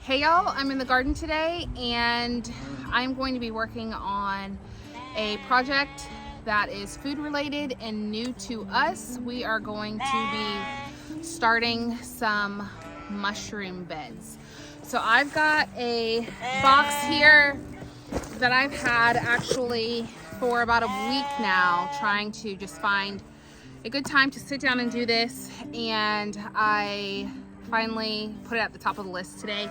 Hey y'all, I'm in the garden today and I'm going to be working on a project that is food related and new to us. We are going to be starting some mushroom beds. So I've got a box here that I've had actually for about a week now, trying to just find a good time to sit down and do this, and I finally put it at the top of the list today.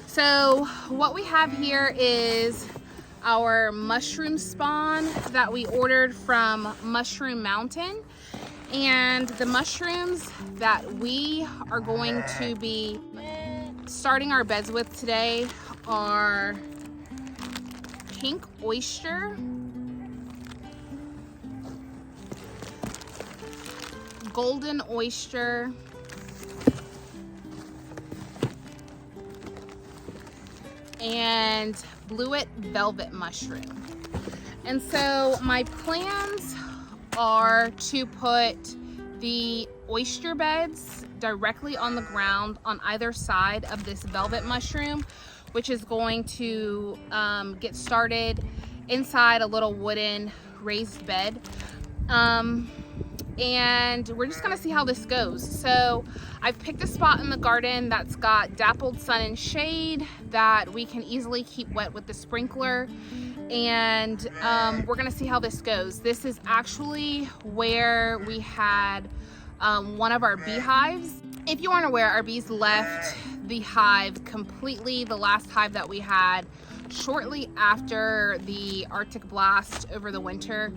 So what we have here is our mushroom spawn that we ordered from Mushroom Mountain, and the mushrooms that we are going to be starting our beds with today are pink oyster, golden oyster, and bluet velvet mushroom. And so my plans are to put the oyster beds directly on the ground on either side of this velvet mushroom, which is going to get started inside a little wooden raised bed. And we're just gonna see how this goes. So I've picked a spot in the garden that's got dappled sun and shade that we can easily keep wet with the sprinkler, and we're gonna see how this goes. This is actually where we had one of our beehives. If you aren't aware, our bees left the hive completely, the last hive that we had, shortly after the Arctic blast over the winter.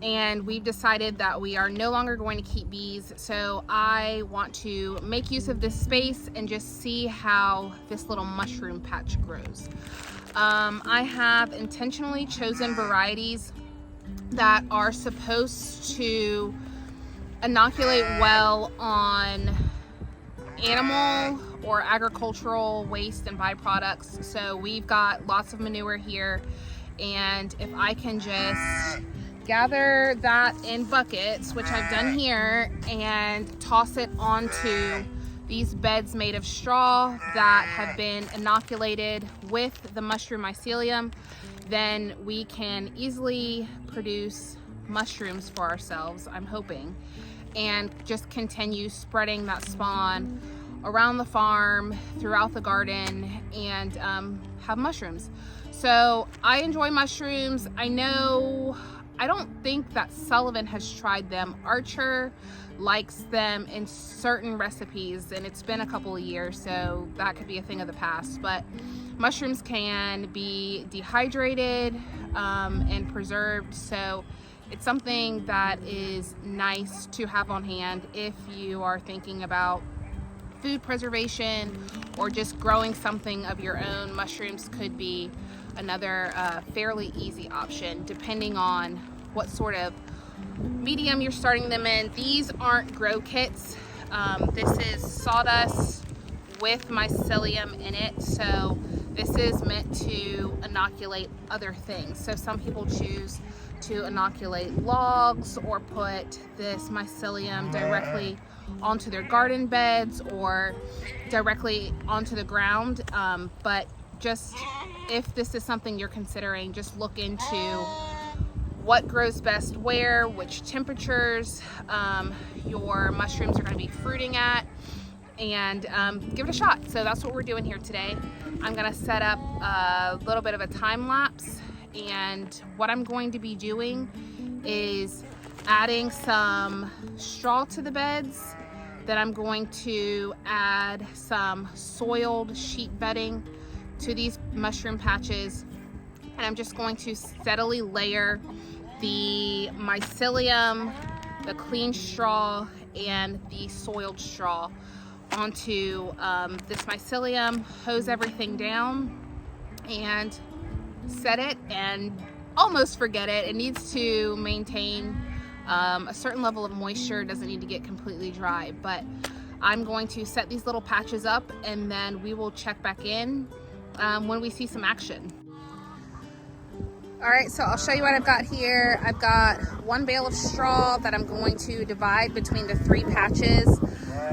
And we've decided that we are no longer going to keep bees. So I want to make use of this space and just see how this little mushroom patch grows. I have intentionally chosen varieties that are supposed to inoculate well on animal or agricultural waste and byproducts. So we've got lots of manure here, and if I can just gather that in buckets, which I've done here, and toss it onto these beds made of straw that have been inoculated with the mushroom mycelium, then we can easily produce mushrooms for ourselves, I'm hoping, and just continue spreading that spawn around the farm, throughout the garden, and have mushrooms. So I enjoy mushrooms. I don't think that Sullivan has tried them. Archer likes them in certain recipes, and it's been a couple of years, so that could be a thing of the past. But mushrooms can be dehydrated and preserved, so it's something that is nice to have on hand if you are thinking about food preservation or just growing something of your own. Mushrooms could be another fairly easy option depending on what sort of medium you're starting them in. These aren't grow kits. This is sawdust with mycelium in it, so this is meant to inoculate other things. So some people choose to inoculate logs or put this mycelium directly onto their garden beds or directly onto the ground. But just if this is something you're considering, just look into what grows best where, which temperatures your mushrooms are going to be fruiting at, and give it a shot. So that's what we're doing here today. I'm going to set up a little bit of a time lapse, and what I'm going to be doing is adding some straw to the beds. Then I'm going to add some soiled sheet bedding to these mushroom patches, and I'm just going to steadily layer the mycelium, the clean straw, and the soiled straw onto this mycelium, hose everything down, and set it and almost forget it. It needs to maintain a certain level of moisture. It doesn't need to get completely dry, but I'm going to set these little patches up, and then we will check back in when we see some action. All right, so I'll show you what I've got here. I've got one bale of straw that I'm going to divide between the 3 patches.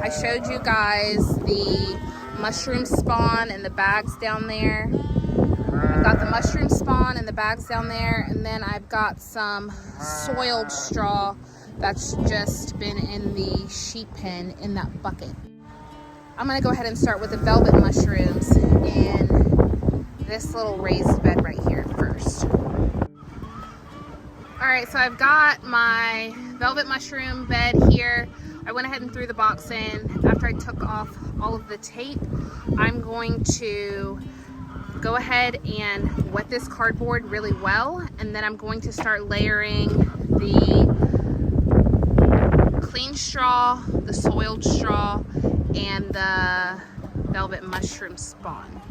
I showed you guys the mushroom spawn in the bags down there. I've got the mushroom spawn in the bags down there, and then I've got some soiled straw that's just been in the sheep pen in that bucket. I'm gonna go ahead and start with the velvet mushrooms in this little raised bed right here first. All right, so I've got my velvet mushroom bed here. I went ahead and threw the box in. After I took off all of the tape, I'm going to go ahead and wet this cardboard really well, and then I'm going to start layering the clean straw, the soiled straw, and the velvet mushroom spawn.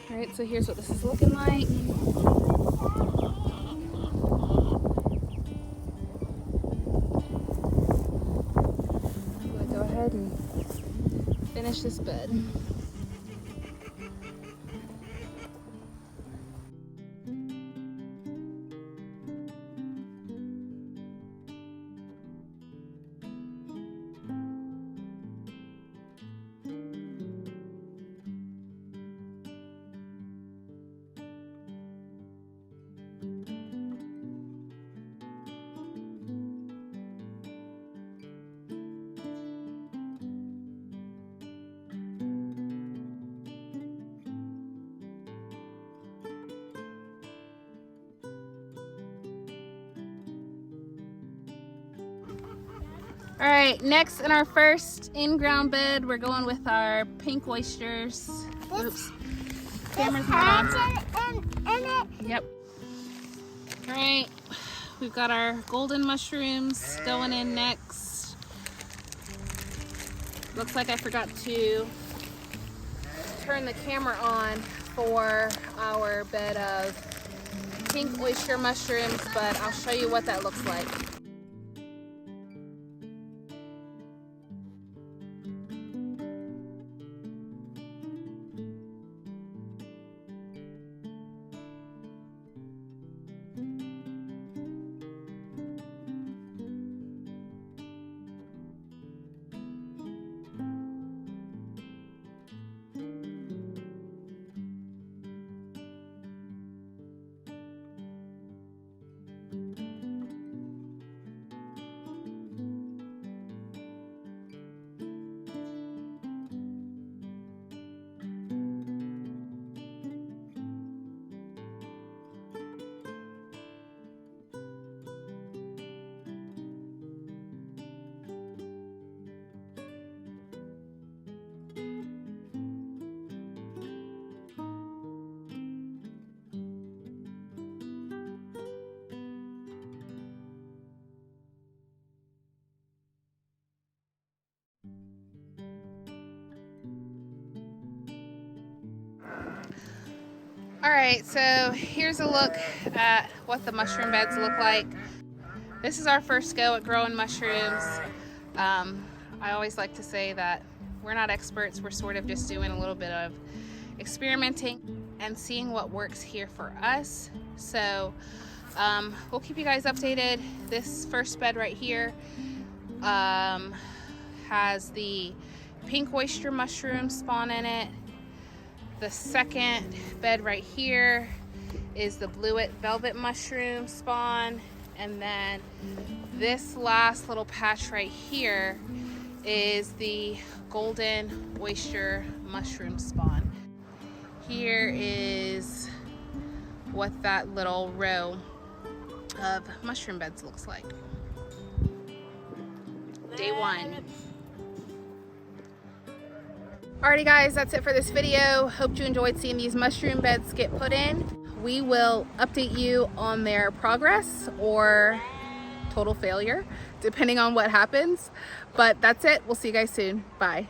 All right, so here's what this is looking like. I'm gonna go ahead and finish this bed. All right, next in our first in-ground bed, we're going with our pink oysters. Oops, camera's not on. Yep. All right, we've got our golden mushrooms going in next. Looks like I forgot to turn the camera on for our bed of pink oyster mushrooms, but I'll show you what that looks like. All right, so here's a look at what the mushroom beds look like. This is our first go at growing mushrooms. I always like to say that we're not experts, we're sort of just doing a little bit of experimenting and seeing what works here for us. So we'll keep you guys updated. This first bed right here has the pink oyster mushroom spawn in it. The second bed right here is the bluet velvet mushroom spawn. And then this last little patch right here is the golden oyster mushroom spawn. Here is what that little row of mushroom beds looks like. Day one. Alrighty guys, that's it for this video. Hope you enjoyed seeing these mushroom beds get put in. We will update you on their progress or total failure, depending on what happens. But that's it. We'll see you guys soon. Bye.